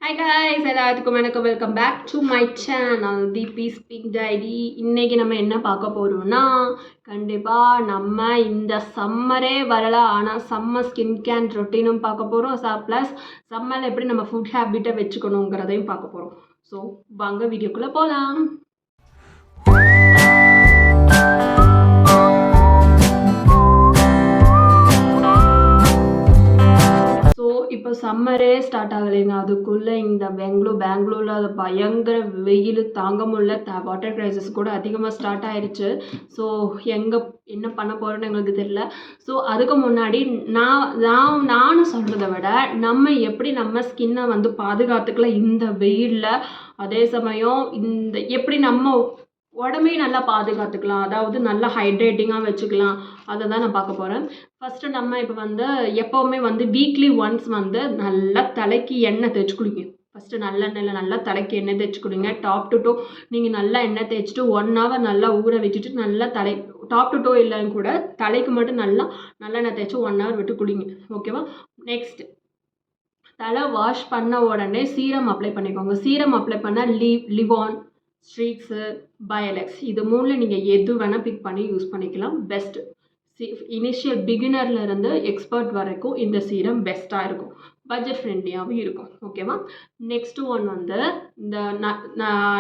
Hi guys, எல்லாத்துக்கும் வணக்கம். Welcome back to my channel Deepi speak diary. இன்னைக்கு நம்ம என்ன பார்க்க போகிறோம்னா, கண்டிப்பாக நம்ம இந்த சம்மரே வரல, ஆனால் சம்மர் ஸ்கின் கேர் ரொட்டீனும் பார்க்க போகிறோம். ப்ளஸ் சம்மரில் எப்படி நம்ம ஃபுட் ஹேபிட்டை வச்சுக்கணுங்கிறதையும் பார்க்க போகிறோம். ஸோ வாங்க வீடியோக்குள்ளே போகலாம். இப்போ சம்மரே ஸ்டார்ட் ஆகலைங்க, அதுக்குள்ளே இந்த பெங்களூரில் அது பயங்கர வெயில் தாங்க முடியல. வாட்டர் க்ரைசிஸ் கூட அதிகமாக ஸ்டார்ட் ஆயிடுச்சு. ஸோ எங்கே என்ன பண்ண போகிறோன்னு எங்களுக்கு தெரியல. ஸோ அதுக்கு முன்னாடி நானும் சொல்கிறத விட நம்ம எப்படி நம்ம ஸ்கின்னை வந்து பாதுகாத்துக்கலாம் இந்த வெயிலில், அதே சமயம் இந்த எப்படி நம்ம உடம்பையும் நல்லா பாதுகாத்துக்கலாம், அதாவது நல்லா ஹைட்ரேட்டிங்காக வச்சுக்கலாம், அதை தான் நான் பார்க்க போகிறேன். ஃபஸ்ட்டு நம்ம இப்போ வந்து எப்போவுமே வந்து வீக்லி ஒன்ஸ் வந்து நல்லா தலைக்கு எண்ணெய் தேய்ச்சி குடிங்க. ஃபஸ்ட்டு நல்லெண்ணெயில் நல்லா தலைக்கு எண்ணெய் தேய்ச்சி குடிங்க. டாப் டு டோ நீங்கள் நல்லா எண்ணெய் தேய்ச்சிட்டு 1 hour நல்லா ஊற வச்சுட்டு நல்லா டாப் டு டோ இல்லைன்னு கூட தலைக்கு மட்டும் நல்லெண்ணெய் தேய்ச்சி 1 hour விட்டு குடிங்க. ஓகேவா? நெக்ஸ்ட், தலை வாஷ் பண்ண உடனே சீரம் அப்ளை பண்ணிக்கோங்க. சீரம் அப்ளை பண்ணால் லிவான், ஸ்ட்ரீக்ஸு, பயலெக்ஸ் இது 3ல் நீங்கள் எது வேணால் பிக் பண்ணி யூஸ் பண்ணிக்கலாம். பெஸ்ட்டு இனிஷியல் பிகினர்லேருந்து எக்ஸ்பர்ட் வரைக்கும் இந்த சீரம் பெஸ்ட்டாக இருக்கும், பட்ஜெட் ஃப்ரெண்ட்லியாகவும் இருக்கும். ஓகேவா? நெக்ஸ்ட்டு ஒன் வந்து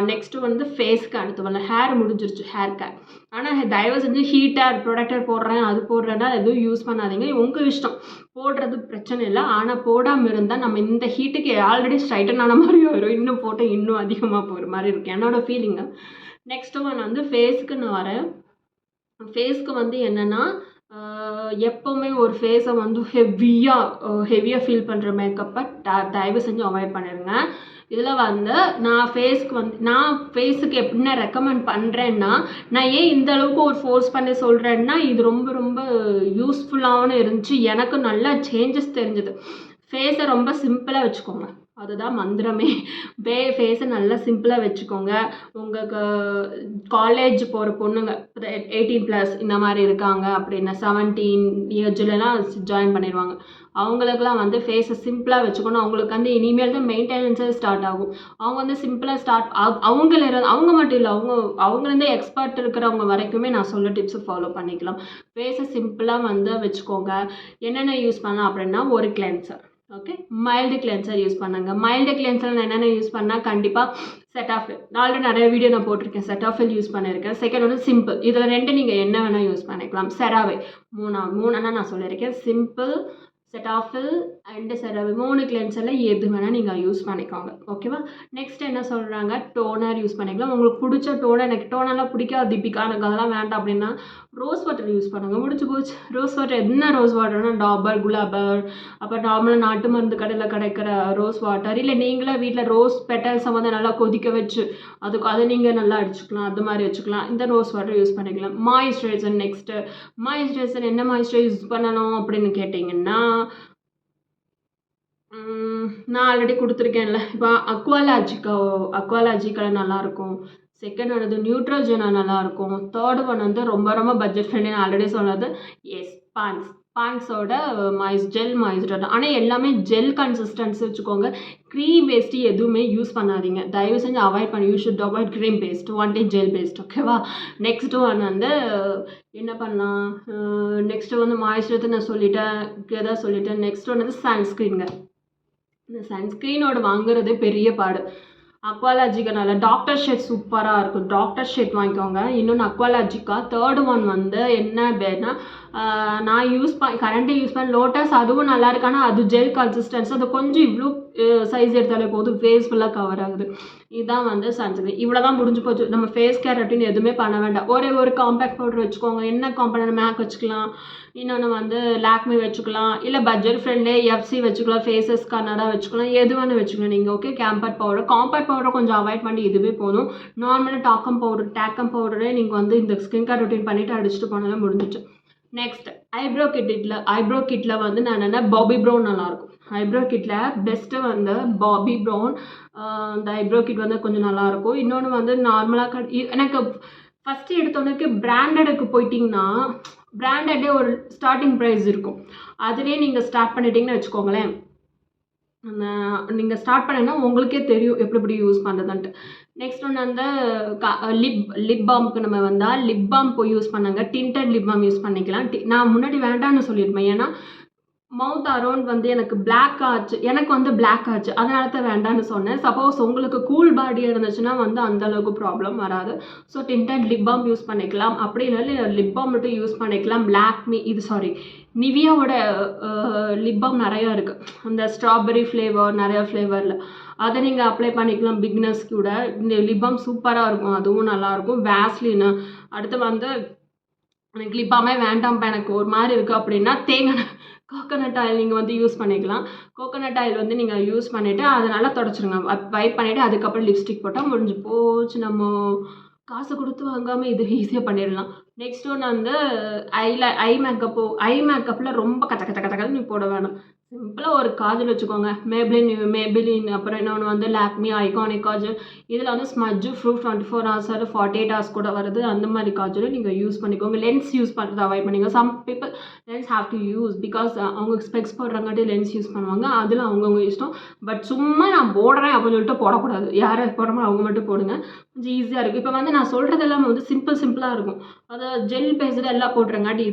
நெக்ஸ்ட்டு வந்து ஃபேஸ்க்கு அடுத்து வரல. ஹேர் முடிஞ்சிருச்சு, ஹேர் கேர். ஆனால் தயவு செஞ்சு ஹீட்டர் ப்ரொடக்டர் போடுறேன் அது போடுறேன்னா எதுவும் யூஸ் பண்ணாதீங்க. உங்கள் இஷ்டம், போடுறது பிரச்சனை இல்லை. ஆனால் போடாமல் இருந்தால் நம்ம இந்த ஹீட்டுக்கு ஆல்ரெடி ஸ்ட்ரைட்டன் ஆன மாதிரி வரும், இன்னும் போட்டால் இன்னும் அதிகமாக போகிற மாதிரி இருக்கும், என்னோடய ஃபீலிங்கு. நெக்ஸ்ட்டு ஒன் வந்து ஃபேஸ்க்கு நான் வரேன். ஃபேஸ்க்கு வந்து என்னென்னா, எப்போவுமே ஒரு ஃபேஸை வந்து ஹெவியாக ஃபீல் பண்ணுற மேக்கப்பை தயவு செஞ்சு அவாய்ட் பண்ணிடுங்க. இதில் வந்து நான் ஃபேஸுக்கு எப்படின்னா ரெக்கமெண்ட் பண்ணுறேன்னா, நான் ஏன் இந்த அளவுக்கு ஒரு ஃபோர்ஸ் பண்ணி சொல்கிறேன்னா, இது ரொம்ப ரொம்ப யூஸ்ஃபுல்லாகவும் இருந்துச்சு, எனக்கு நல்லா சேஞ்சஸ் தெரிஞ்சுது. ஃபேஸை ரொம்ப சிம்பிளாக வச்சுக்கோங்க, அதுதான் மந்திரமே. ஃபேஸை நல்லா சிம்பிளாக வச்சுக்கோங்க. உங்களுக்கு காலேஜ் போகிற பொண்ணுங்க 18+ இந்த மாதிரி இருக்காங்க அப்படின்னா 17 இயர்ஸ்லாம் ஜாயின் பண்ணிடுவாங்க. அவங்களுக்குலாம் வந்து ஃபேஸை சிம்பிளாக வச்சுக்கணும். அவங்களுக்கு வந்து இனிமேல் தான் மெயின்டெனன்ஸே ஸ்டார்ட் ஆகும். அவங்க வந்து சிம்பிளாக அவங்க மட்டும் இல்லை, அவங்கலேருந்து எக்ஸ்பர்ட் இருக்கிறவங்க வரைக்குமே நான் சொல்ல டிப்ஸை ஃபாலோ பண்ணிக்கலாம். ஃபேஸை சிம்பிளாக வந்து வச்சுக்கோங்க. என்னென்ன யூஸ் பண்ணலாம் அப்படின்னா, ஒரு cleanser. Okay, mild cleanser use பண்ணுங்க. மைல்டு கிளென்சர் என்னென்ன யூஸ் பண்ணால் கண்டிப்பாக செட்டாஃபில், ஆல்ரெடி நிறைய வீடியோ நான் போட்டிருக்கேன், செட்டாஃபில் யூஸ் பண்ணியிருக்கேன். செகண்ட் வந்து சிம்பிள், இதில் 2 நீங்கள் என்ன வேணால் யூஸ் பண்ணிக்கலாம். செராவே மூணுன்னா நான் சொல்லியிருக்கேன். சிம்பிள், செட்டாஃபில் அண்டு செராவே 3 கிளென்சரில் எது வேணால் நீங்கள் யூஸ் பண்ணிக்கோங்க. ஓகேவா? நெக்ஸ்ட் என்ன சொல்கிறாங்க, டோனர் யூஸ் பண்ணிக்கலாம். உங்களுக்கு பிடிச்ச டோனர், எனக்கு டோனர்லாம் பிடிக்காது தீபிகா, எனக்கு அதெல்லாம் வேண்டாம் அப்படின்னா ரோஸ் வாட்டர் யூஸ் பண்ணுங்கள், முடிச்சு போச்சு. ரோஸ் வாட்டர் என்ன ரோஸ் வாட்டர்னா டாபர், குலாபர், அப்புறம் நார்மலாக நாட்டு மருந்து கடையில் கிடைக்கிற ரோஸ் வாட்டர், இல்லை நீங்களே வீட்டில் ரோஸ் பெட்டல்ஸை வந்து நல்லா கொதிக்க வச்சு அதை நீங்கள் நல்லா அடிச்சுக்கலாம், அது மாதிரி வச்சுக்கலாம். இந்த ரோஸ் வாட்டர் யூஸ் பண்ணிக்கலாம். மாய்ஸ்சரைசர். நெக்ஸ்ட்டு மாய்ஸ்சரைசர் என்ன மாய்ஸ்சரைசர் யூஸ் பண்ணணும் அப்படின்னு கேட்டிங்கன்னா, நான் ஆல்ரெடி கொடுத்துருக்கேன்ல, இப்போ அக்வாலாஜிக்கா நல்லாயிருக்கும். செகண்ட் வந்து நியூட்ரோஜனா நல்லாயிருக்கும். தேர்டு ஒன் வந்து ரொம்ப ரொம்ப பட்ஜெட் ஃப்ரெண்ட்லி, நான் ஆல்ரெடி சொன்னது பாண்ட்ஸோட ஜெல் மாய்ஸ்சரைசர். ஆனால் எல்லாமே ஜெல் கன்சிஸ்டன்சி வச்சுக்கோங்க. க்ரீம் பேஸ்ட்டு எதுவுமே யூஸ் பண்ணாதீங்க, தயவு செஞ்சு அவாய்ட் பண்ணி. You should avoid cream paste, only gel paste. ஓகேவா? நெக்ஸ்ட்டு ஒன் வந்து என்ன பண்ணலாம், நெக்ஸ்ட்டு வந்து மாய்ஸ்சரைசர் நான் சொல்லிட்டேன். நெக்ஸ்ட் ஒன் வந்து சன்ஸ்க்ரீனுங்க. இந்த சன்ஸ்க்ரீனோட வாங்குறதே பெரிய பாடு. அக்வாலாஜிக்கானால டாக்டர் ஷேட் சூப்பராக இருக்கும், டாக்டர் ஷேட் வாங்கிக்கோங்க. இன்னொன்று அக்வாலாஜிக்கா. தேர்டு ஒன் வந்து என்ன அப்படின்னா, நான் கரண்ட்டாக யூஸ் பண்ண லோட்டஸ், அதுவும் நல்லா இருக்கு. ஆனால் அது ஜெல் கன்சிஸ்டன்சி, அது கொஞ்சம் இவ்வளோ சைஸ் எடுத்தாலே போதும், ஃபேஸ் ஃபுல்லாக கவர் ஆகுது. இதுதான் வந்து சன்ஸ்க்ரீன். இவ்வளோ தான் முடிஞ்சு போச்சு. நம்ம ஃபேஸ் கேர் அப்படின்னு எதுவுமே பண்ண வேண்டாம். ஒரு காம்பேக்ட் பவுடர் வச்சுக்கோங்க. என்ன காம்பேக்ட், மேக் வச்சுக்கலாம், இன்னொன்று வந்து லாக்மி வச்சுக்கலாம், இல்லை பட்ஜெட் ஃப்ரெண்ட்லே எஃப்சி வச்சுக்கலாம், ஃபேஸஸ் கன்னடா வச்சுக்கலாம், எது வேணும் வச்சுக்கலாம் நீங்கள். ஓகே, காம்பேக்ட் பவுடர் கொஞ்சம் அவாய்ட் பண்ணி இதுவே போதும். நார்மலாக டாக்கம் பவுடரே நீங்கள் வந்து இந்த ஸ்கின் கேர் ரொட்டீன் பண்ணிவிட்டு அடிச்சுட்டு போனாலும் முடிஞ்சிச்சு. நெக்ஸ்ட் ஐப்ரோ கிட்டில் வந்து நான் என்னென்னா பாபி ப்ரௌன் நல்லாயிருக்கும். ஐப்ரோ கிட்டில் பெஸ்ட்டு வந்து பாபி ப்ரௌன். இந்த ஐப்ரோ கிட் வந்து கொஞ்சம் நல்லாயிருக்கும். இன்னொன்று வந்து நார்மலாக எனக்கு ஃபஸ்ட்டு எடுத்தோடனே பிராண்டடுக்கு போயிட்டிங்கன்னா, பிராண்டடே ஒரு ஸ்டார்டிங் ப்ரைஸ் இருக்கும், அதிலே நீங்கள் ஸ்டார்ட் பண்ணிட்டீங்கன்னு வச்சுக்கோங்களேன். நீங்கள் ஸ்டார்ட் பண்ணீங்கன்னா உங்களுக்கே தெரியும் எப்படி எப்படி யூஸ் பண்ணுறதுன்ட்டு. நெக்ஸ்ட் ஒன்று அந்த லிப் பாம்க்கு நம்ம வந்தால் லிப் பாம் போய் யூஸ் பண்ணாங்க. டிண்டட் லிப் பாம் யூஸ் பண்ணிக்கலாம். நான் முன்னாடி வேண்டான்னு சொல்லியிருப்பேன். ஏன்னா மவுத் அரௌண்ட் வந்து எனக்கு பிளாக் ஆச்சு. எனக்கு வந்து பிளாக் ஆச்சு. அதனால தான் வேண்டான்னு சொன்னேன். சப்போஸ் உங்களுக்கு கூல் பாடியாக இருந்துச்சுன்னா வந்து அந்தளவுக்கு ப்ராப்ளம் வராது. So tinted lip balm use பண்ணிக்கலாம். அப்படி இல்லைன்னா லிப் பாம் மட்டும் யூஸ் பண்ணிக்கலாம். நிவியாவோட லிப் பாம் நிறையா இருக்குது. அந்த ஸ்ட்ராபெரி ஃப்ளேவர் நிறையா ஃப்ளேவரில் அதை நீங்கள் அப்ளை பண்ணிக்கலாம். பிகினர்ஸ்க்கு கூட இந்த லிப் பாம் சூப்பராக இருக்கும். அதுவும் நல்லாயிருக்கும். வேஸ்லின் அடுத்து வந்து எனக்கு லிப் பாமே வேண்டாம்ப்பா எனக்கு ஒரு மாதிரி இருக்குது அப்படின்னா கோகோனட் ஆயில் நீங்கள் வந்து யூஸ் பண்ணிக்கலாம். கோகோனட் ஆயில் வந்து நீங்கள் யூஸ் பண்ணிவிட்டு அதை நல்லா தொடச்சிருங்க. வைப் பண்ணிவிட்டு அதுக்கப்புறம் லிப்ஸ்டிக் போட்டால் முடிஞ்சு போச்சு. நம்ம காசு கொடுத்து வாங்காமல் இது ஈஸியாக பண்ணிடலாம். நெக்ஸ்ட் ஒன்று வந்து ஐ மேக்கப்பில் ரொம்ப கச்ச நீ போட வேணாம். சிம்பிளாக ஒரு காஜல் வச்சுக்கோங்க. மேபிலின் அப்புறம் இன்னொன்று வந்து லாக்மி ஐகானிக் காஜல். இதில் வந்து ஸ்மட்ஜு ப்ரூஃப் 24 hours 48 hours கூட வருது. அந்த மாதிரி காஜலும் நீங்கள் யூஸ் பண்ணிக்கோங்க. லென்ஸ் யூஸ் பண்ணுறது அவாய்ட் பண்ணிக்கோங்க. Some people lens have to use because அவங்க ஸ்பெக்ஸ் போடுறாங்காட்டி லென்ஸ் யூஸ் பண்ணுவாங்க. அதில் அவங்கவுங்க இஷ்டம். பட் சும்மா நான் போடுறேன் அப்படின்னு சொல்லிட்டு போடக்கூடாது. யாரை போடுறமோ அவங்க மட்டும் போடுங்க. கொஞ்சம் ஈஸியாக இருக்கும். இப்போ வந்து நான் சொல்கிறதெல்லாம் வந்து சிம்பிளாக இருக்கும். அதை ஜெல் பேஸ்டு எல்லாம் போடுறங்காட்டி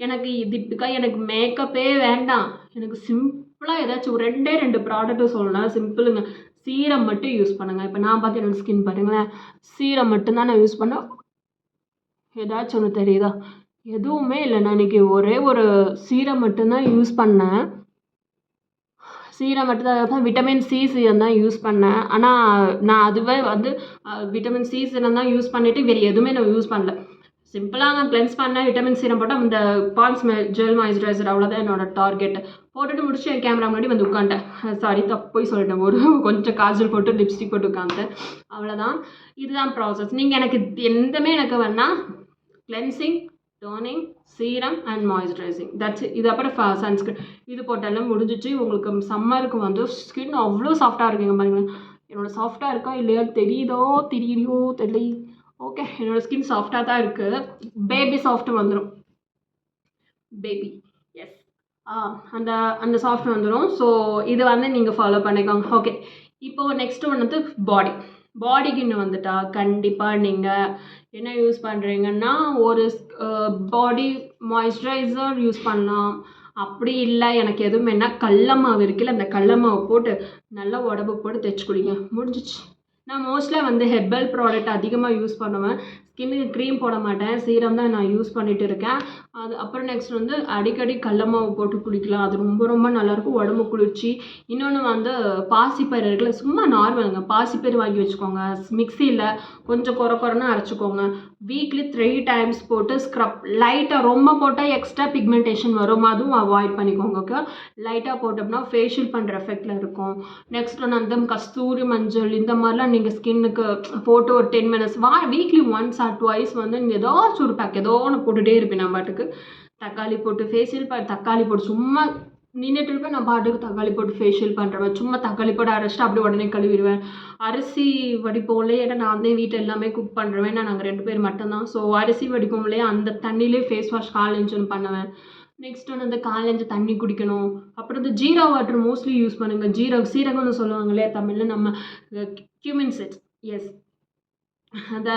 எனக்கு மேக்கப்பே வேண்டாம். எனக்கு சிம்பிளாக ஏதாச்சும் ஒரு 2 ப்ராடக்ட்டு சொல்லலாம். சிம்பிளுங்க. சீரம் மட்டும் யூஸ் பண்ணுங்கள். இப்போ நான் பார்த்து என்னோடய ஸ்கின் பாருங்களேன். சீரம் மட்டும்தான் நான் யூஸ் பண்ணேன். ஏதாச்சும் ஒன்று தெரியுதா? எதுவுமே இல்லை. நான் இன்றைக்கி ஒரே ஒரு சீரம் மட்டும்தான் யூஸ் பண்ணேன். சீரம் மட்டும்தான் விட்டமின் சி சீரம் தான் யூஸ் பண்ணேன். ஆனால் நான் அதுவே வந்து விட்டமின் சி சீரம் தான் யூஸ் பண்ணிவிட்டு வேறு எதுவுமே நான் யூஸ் பண்ணல. சிம்பிளாக நான் கிளென்ஸ் பண்ணேன். விட்டமின் சீரம் போட்டால் இந்த பான்ஸ் ஜெல் மாய்ஸ்சரைசர் அவ்வளோதான் என்னோடய டார்கெட். போட்டுட்டு முடிச்சு என் கேமரா முன்னாடி வந்து உட்காந்துட்டேன். சாரி போய் சொல்லிட்டேன். கொஞ்சம் காஜல் போட்டு லிப்ஸ்டிக் போட்டு உட்காந்துட்டேன். அவ்வளோதான். இதுதான் ப்ராசஸ். நீங்கள் எனக்கு எந்தமே எனக்கு வேணால் cleansing, toning, serum and moisturising that's இது. அப்புறம் சன்ஸ்கிரீன் இது போட்டாலும் முடிஞ்சிச்சு. உங்களுக்கு சம்மருக்கு வந்து ஸ்கின் அவ்வளோ சாஃப்டாக இருக்குங்க பாருங்களேன். என்னோடய சாஃப்டாக இருக்கா இல்லையா தெரியலையோ தெரியல. ஓகே, என்னோடய ஸ்கின் சாஃப்டாக தான் இருக்குது. பேபி சாஃப்ட் வந்துடும். பேபி எஸ் அந்த சாஃப்ட் வந்துடும். ஸோ இது வந்து நீங்கள் ஃபாலோ பண்ணிக்கோங்க. ஓகே, இப்போது நெக்ஸ்ட் ஒன்று வந்து பாடிக்குன்னு வந்துட்டா கண்டிப்பாக நீங்கள் என்ன யூஸ் பண்ணுறீங்கன்னா ஒரு பாடி மாய்ஸ்சரைசர் யூஸ் பண்ணலாம். அப்படி இல்லை எனக்கு எதுவுமே என்ன கடல மாவு இருக்குல்ல, அந்த கடல மாவு போட்டு நல்லா உடம்புக்கு போட்டு தேய்ச்சி குடிங்க. முடிஞ்சிச்சு. நான் மோஸ்ட்லியாக வந்து ஹெர்பல் ப்ராடக்ட் அதிகமாக யூஸ் பண்ணுவேன். ஸ்கின்னுக்கு க்ரீம் போட மாட்டேன். சீரம் தான் நான் யூஸ் பண்ணிகிட்டு இருக்கேன். அது அப்புறம் நெக்ஸ்ட் வந்து அடிக்கடி கடல மாவு போட்டு குடிக்கலாம். அது ரொம்ப நல்லாயிருக்கும். உடம்பு குளிர்ச்சி. இன்னொன்று வந்து பாசிப்பயிறு இருக்குல்ல, சும்மா நார்மலுங்க. பாசிப்பயிறு வாங்கி வச்சுக்கோங்க. மிக்சியில் கொஞ்சம் குறைன்னு அரைச்சிக்கோங்க. வீக்லி 3 times போட்டு ஸ்க்ரப் லைட்டாக ரொம்ப போட்டால் எக்ஸ்ட்ரா பிக்மெண்டேஷன் வரும். அதுவும் அவாய்ட் பண்ணிக்கோங்க. ஓகே, லைட்டாக போட்டோம்னா ஃபேஷியல் பண்ணுற எஃபெக்டில் இருக்கும். நெக்ஸ்ட் ஒன்று அந்த கஸ்தூரி மஞ்சள் இந்த மாதிரிலாம் நீங்கள் ஸ்கின்னுக்கு போட்டு ஒரு 10 minutes வீக்லி 1 or 2 வந்து நீங்கள் ஏதாச்சும் ஒரு பேக் ஏதோ ஒன்று போட்டுகிட்டே இருப்பேன். நான் பாட்டுக்கு தக்காளி போட்டு ஃபேஷியல் தக்காளி போட்டு சும்மா நின்றுட்டு இருப்பேன். நான் பாட்டுக்கு தக்காளி போட்டு ஃபேஷியல் பண்ணுறேன். சும்மா தக்காளி போட்டு அரைச்சிட்டு அப்படியே உடனே கழுவிடுவேன். அரிசி வடிப்போம்லே, ஏன்னா நான் தான் வீட்டில் எல்லாமே குக் பண்ணுறேன். நாங்கள் 2 பேர் மட்டும்தான். ஸோ அரிசி வடிப்போம்லே அந்த தண்ணியிலே ஃபேஸ் வாஷ் காலைஞ்சு பண்ணுவேன். நெக்ஸ்ட் ஒன்று அந்த காலைஞ்சு தண்ணி குடிக்கணும். அப்புறம் இந்த ஜீரா வாட்டர் மோஸ்ட்லி யூஸ் பண்ணுங்கள். சீரகம்னு சொல்லுவாங்களே தமிழில், நம்ம கியூமின் சீட்ஸ். எஸ், அந்த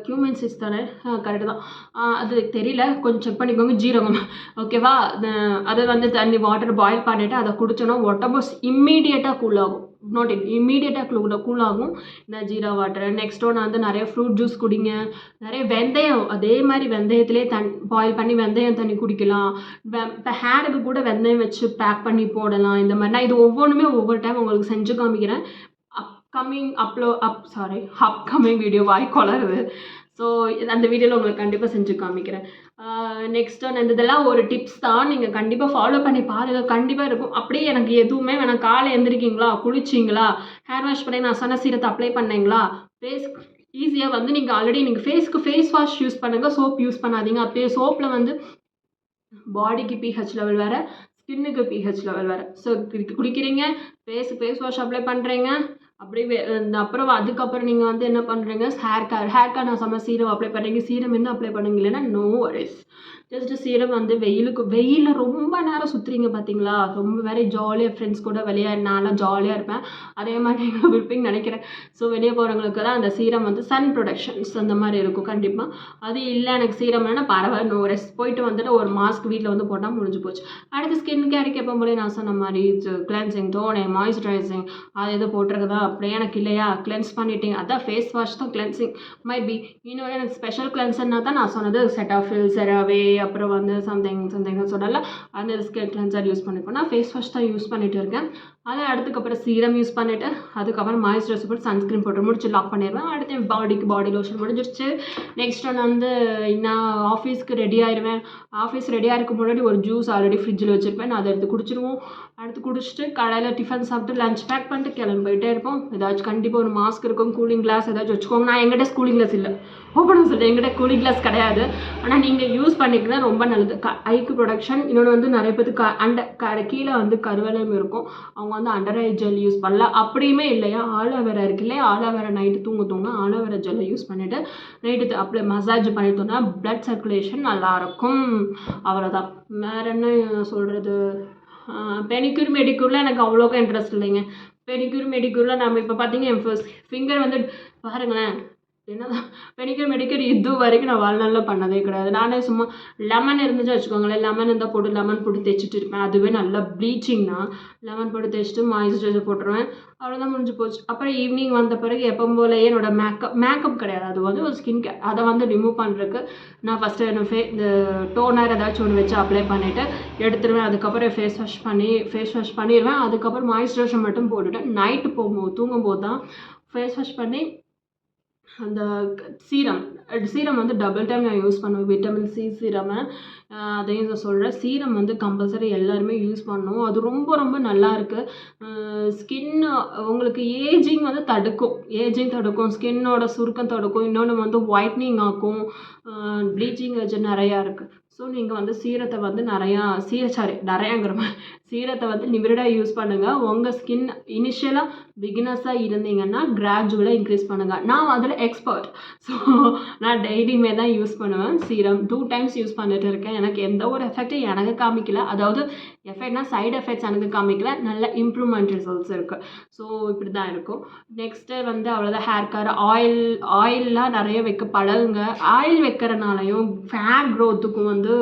கியூமின் சீட்ஸ் தானே? கரெக்டு தான். அது தெரியல, கொஞ்சம் செக் பண்ணிக்கோங்க. ஜீரகம் ஓகேவா? அதை வந்து தண்ணி வாட்டர் பாயில் பண்ணிவிட்டு அதை குடிச்சோன்னா உடம்பு இம்மீடியட்டாக கூலாகும். இம்மீடியட்டாக கூலாகும் இந்த ஜீரா வாட்டர். நெக்ஸ்ட் ஒன்று வந்து நிறைய ஃப்ரூட் ஜூஸ் குடிங்க. நிறைய வெந்தயம், அதே மாதிரி வெந்தயத்திலே பாயில் பண்ணி வெந்தயம் தண்ணி குடிக்கலாம். இப்போ ஹேருக்கு கூட வெந்தயம் வச்சு பேக் பண்ணி போடலாம். இந்த மாதிரி நான் இது ஒவ்வொன்றுமே ஒவ்வொரு டைம் உங்களுக்கு செஞ்சு காமிக்கிறேன். அப்கமிங் வீடியோ வாய் கொளருது. ஸோ அந்த வீடியோவில் உங்களுக்கு கண்டிப்பாக செஞ்சு காமிக்கிறேன். நெக்ஸ்ட் ஒன்று இதெல்லாம் ஒரு டிப்ஸ் தான். நீங்கள் கண்டிப்பாக ஃபாலோ பண்ணி பாருங்கள். கண்டிப்பாக இருக்கும். அப்படியே எனக்கு எதுவுமே வேணாம். காலை எழுந்திரிக்கிங்களா, குளிச்சிங்களா, ஹேர் வாஷ் பண்ணி நான் சொன்ன சீரத்தை அப்ளை பண்ணிங்களா, ஃபேஸ் ஈஸியாக வந்து நீங்கள் ஆல்ரெடி நீங்கள் ஃபேஸ்க்கு ஃபேஸ் வாஷ் யூஸ் பண்ணுங்கள். சோப் யூஸ் பண்ணாதீங்க. அப்படியே சோப்பில் வந்து பாடிக்கு pH லெவல் வேறு, ஸ்கின்னுக்கு pH லெவல் வேறு. ஸோ குடிக்கிறீங்க, ஃபேஸ் வாஷ் அப்ளை பண்ணுறீங்க, அப்படியே அப்புறம் அதுக்கப்புறம் நீங்கள் வந்து என்ன பண்ணுறீங்க, ஹேர் கேர் நான் சொன்ன சீரம் அப்ளை பண்ணுறீங்க. சீரம் என்ன அப்ளை பண்ணுங்க, இல்லைன்னா நோ வரிஸ். ஜஸ்ட்டு சீரம் வந்து வெயிலில் ரொம்ப நேரம் சுற்றுறீங்க பார்த்தீங்களா, ரொம்ப வேற ஜாலியாக ஃப்ரெண்ட்ஸ் கூட வெளியே நான்லாம் ஜாலியாக இருப்பேன். அதே மாதிரி நீங்கள் இருப்பீங்கன்னு நினைக்கிறேன். ஸோ வெளியே போகிறவங்களுக்கு தான் அந்த சீரம் வந்து சன் ப்ரொடக்ஷன்ஸ் அந்த மாதிரி இருக்கும் கண்டிப்பாக. அது இல்லை எனக்கு சீரம் இல்லைன்னா பரவாயில்ல, நோ வரிஸ். போயிட்டு வந்துட்டு ஒரு மாஸ்க் வீட்டில் வந்து போட்டால் முடிஞ்சு போச்சு. அடுத்து ஸ்கின் கேருக்கு எப்போ போல நான் சொன்ன மாதிரி கிளென்சிங், டோனிங், மாய்ஸ்சரைசிங் அது இது போட்டிருக்குதா, அப்படியே எனக்கு இல்லையா கிளென்ஸ் பண்ணிட்டீங்க. அதான் ஃபேஸ் வாஷ் தான் கிளென்சிங் மைபி. இன்னொரு எனக்கு ஸ்பெஷல் கிளென்சர்னா தான் நான் சொன்னது செட்டாஃபில், செராவே, அப்புறம் வந்து சம்திங் சொன்னல அந்த ஸ்கின் கிளென்சர் யூஸ் பண்ணிப்போம். நான் ஃபேஸ் வாஷ் தான் யூஸ் பண்ணிட்டு இருக்கேன். அதை அதுக்கப்புறம் சீரம் யூஸ் பண்ணிவிட்டு அதுக்கப்புறம் மாய்ஸ்சரைசர் போட்டு சன்ஸ்க்ரீன் போட்டு முடிச்சு லாக் பண்ணிடுவேன். அடுத்து பாடி லோஷன் முடிஞ்சிருச்சு. நெக்ஸ்ட் நான் வந்து நான் ஆஃபீஸ்க்கு ரெடி ஆயிடுவேன். ஆஃபீஸ் ரெடியாக இருக்க முன்னாடி ஒரு ஜூஸ் ஆல்ரெடி ஃப்ரிட்ஜில் வச்சுருப்பேன். நான் அதை எடுத்து குடிச்சிடுவோம். அடுத்து குடிச்சிட்டு கடையில் டிஃபன் சாப்பிட்டு லஞ்ச் பேக் பண்ணிட்டு கிளம்பி போயிட்டே இருப்போம். ஏதாச்சும் கண்டிப்பாக ஒரு மாஸ்க் இருக்கும், கூலிங் கிளாஸ் ஏதாச்சும் வச்சுக்கோங்க. நான் எங்கிட்ட கூலிங் கிளாஸ் இல்லை, ஓப்பனாக சொல்கிறேன், எங்கிட்ட கூலிங் கிளாஸ் கிடையாது. ஆனால் நீங்கள் யூஸ் பண்ணிக்கலாம், ரொம்ப நல்லது. ஐக்கு ப்ரொடக்ஷன். இன்னொன்று வந்து நிறைய பேருக்கு கீழே வந்து கருவளையம் இருக்கும், அவங்க வந்து அண்டர் ஐ ஜெல் யூஸ் பண்ணலாம். அப்படியுமே இல்லையா, ஆலோவேரா இருக்கு இல்லையா, ஆலோவேரா நைட்டு தூங்க ஆலோவேரா ஜெல்லை யூஸ் பண்ணிவிட்டு நைட்டு அப்படியே மசாஜ் பண்ணிட்டோன்னா ப்ளட் சர்க்குலேஷன் நல்லாயிருக்கும். அவ்வளோதான். வேறு என்ன சொல்கிறது. பெனிக்யூர் மெடிக்யூரில் எனக்கு அவ்வளோக்கா இன்ட்ரெஸ்ட் இல்லைங்க. பெனிக்யூரில் நம்ம இப்போ பார்த்தீங்க என் ஃபிங்கர் வந்து பாருங்களேன், என்னதான் பெனிக்யூர் இது வரைக்கும் நான் வாழ்நாளில் பண்ணதே கிடையாது. நானே சும்மா லெமன் இருந்துச்சு வச்சுக்கோங்களேன், லெமன் இருந்தால் போட்டு லெமன் போட்டு தேய்ச்சிட்டு இருப்பேன். அதுவே நல்லா ப்ளீச்சிங்னா லெமன் போட்டு தேய்ச்சிட்டு மாய்ஸ்சரைசர் போட்டுருவேன். அவ்வளோதான், முடிஞ்சு போச்சு. அப்புறம் ஈவினிங் வந்த பிறகு எப்பவும் போலயே என்னோடய மேக்கப் கிடையாது, அது வந்து ஒரு ஸ்கின் கேர். அதை வந்து ரிமூவ் பண்ணுறதுக்கு நான் ஃபஸ்ட்டு இந்த டோனர் ஏதாச்சும் ஒன்று வச்சு அப்ளை பண்ணிவிட்டு எடுத்துருவேன். அதுக்கப்புறம் ஃபேஸ் வாஷ் பண்ணிடுவேன். அதுக்கப்புறம் மாய்ஸ்சரைசர் மட்டும் போட்டுவிட்டு நைட்டு தூங்கும்போது தான் ஃபேஸ் வாஷ் பண்ணி அந்த சீரம் வந்து டபுள் டைம் நான் யூஸ் பண்ணுவேன். விட்டமின் சி சீரமை அதையும் நான் சொல்கிறேன். சீரம் வந்து கம்பல்சரி எல்லாருமே யூஸ் பண்ணணும். அது ரொம்ப ரொம்ப நல்லாயிருக்கு. ஸ்கின் உங்களுக்கு ஏஜிங் வந்து தடுக்கும், ஸ்கின்னோட சுருக்கம் தடுக்கும். இன்னொன்று வந்து ஒயிட்னிங் ஆக்கும். ப்ளீச்சிங் ஏஜென்ட் நிறையா இருக்குது. ஸோ நீங்கள் வந்து சீரத்தை வந்து சீரத்தை வந்து லிமிட்டடாக யூஸ் பண்ணுங்கள். உங்கள் ஸ்கின் இனிஷியலாக பிகினர்ஸாக இருந்தீங்கன்னா கிராஜுவலாக இன்க்ரீஸ் பண்ணுங்கள். நான் அதில் எக்ஸ்பர்ட். ஸோ நான் டெய்லியுமே தான் யூஸ் பண்ணுவேன் சீரம். 2 டைம்ஸ் யூஸ் பண்ணிட்டு இருக்கேன். எனக்கு எந்த ஒரு எஃபெக்ட்டும் எனக்கு காமிக்கல. அதாவது எஃபெக்ட்னா சைடு எஃபெக்ட்ஸ் எனக்கு காமிக்கல, நல்ல இம்ப்ரூவ்மெண்ட் ரிசல்ட்ஸ் இருக்குது. ஸோ இப்படி தான் இருக்கும். நெக்ஸ்ட்டு வந்து அவ்வளோதான். ஹேர் கேர், ஆயிலெலாம் நிறைய வைக்க பழகுங்க. ஆயில் வைக்கிறனாலையும் ஹேர் க்ரோத்துக்கும் வந்து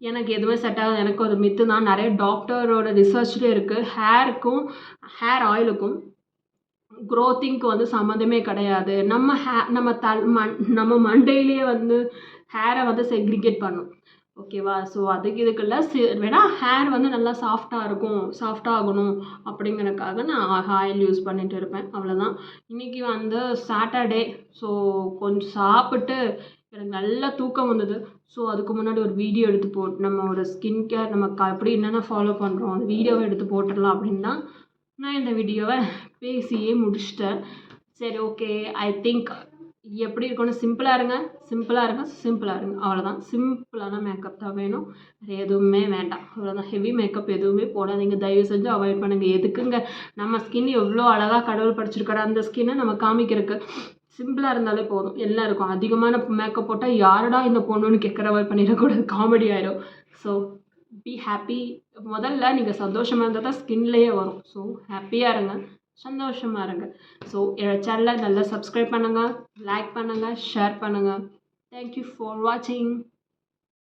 எனக்கு எதுவுமே செட் ஆகுது. எனக்கு ஒரு மித்து தான். நிறைய டாக்டரோட ரிசர்ச்லேயே இருக்குது, ஹேர் ஆயிலுக்கும் க்ரோத்திங்க்கு வந்து சம்மந்தமே கிடையாது. நம்ம மண்டையிலேயே வந்து ஹேரை வந்து செக்ரிகேட் பண்ணும். ஓகேவா? ஸோ இதுக்குள்ள வேணால் ஹேர் வந்து நல்லா சாஃப்டாகணும் அப்படிங்கிறதுக்காக நான் ஆயில் யூஸ் பண்ணிட்டு இருப்பேன். அவ்வளோதான். இன்றைக்கி வந்து சாட்டர்டே. ஸோ கொஞ்சம் சாப்பிட்டு எனக்கு நல்லா தூக்கம் வந்தது. ஸோ அதுக்கு முன்னாடி ஒரு வீடியோ எடுத்து போட்டு நம்ம ஒரு ஸ்கின் கேர் நம்ம எப்படி என்னென்ன ஃபாலோ பண்ணுறோம் அந்த வீடியோவை எடுத்து போட்டுடலாம் அப்படின்னு தான் நான் இந்த வீடியோவை பேசியே முடிச்சிட்டேன். சரி, ஓகே. ஐ திங்க் எப்படி இருக்கணும், சிம்பிளாக இருங்க. அவ்வளோதான். சிம்பிளான மேக்கப் தான் வேணும், வேறு எதுவுமே வேண்டாம். அவ்வளோதான். ஹெவி மேக்கப் எதுவுமே போடாதீங்க, தயவு செஞ்சு அவாய்ட் பண்ணுங்கள். எதுக்குங்க, நம்ம ஸ்கின் எவ்வளோ அழகாக கடவுள் படைச்சிருக்காரு, அந்த ஸ்கின்னை நம்ம காமிக்கிறதுக்கு சிம்பிளாக இருந்தாலே போதும். எல்லாம் இருக்கும். அதிகமான மேக்கப் போட்டால் யாரடா இந்த பொண்ணுன்னு கேட்குற மாதிரி பண்ணிடக்கூடாது, காமெடி ஆகிடும். So be happy. முதல்ல நீங்கள் சந்தோஷமாக இருந்தால் தான் ஸ்கின்லேயே வரும். ஸோ ஹாப்பியாக இருங்க, சந்தோஷமாக இருங்க. ஸோ என்னோடய சேனலை நல்லா சப்ஸ்கிரைப் பண்ணுங்கள், லைக் பண்ணுங்கள், ஷேர் பண்ணுங்கள். தேங்க்யூ ஃபார் வாட்சிங்.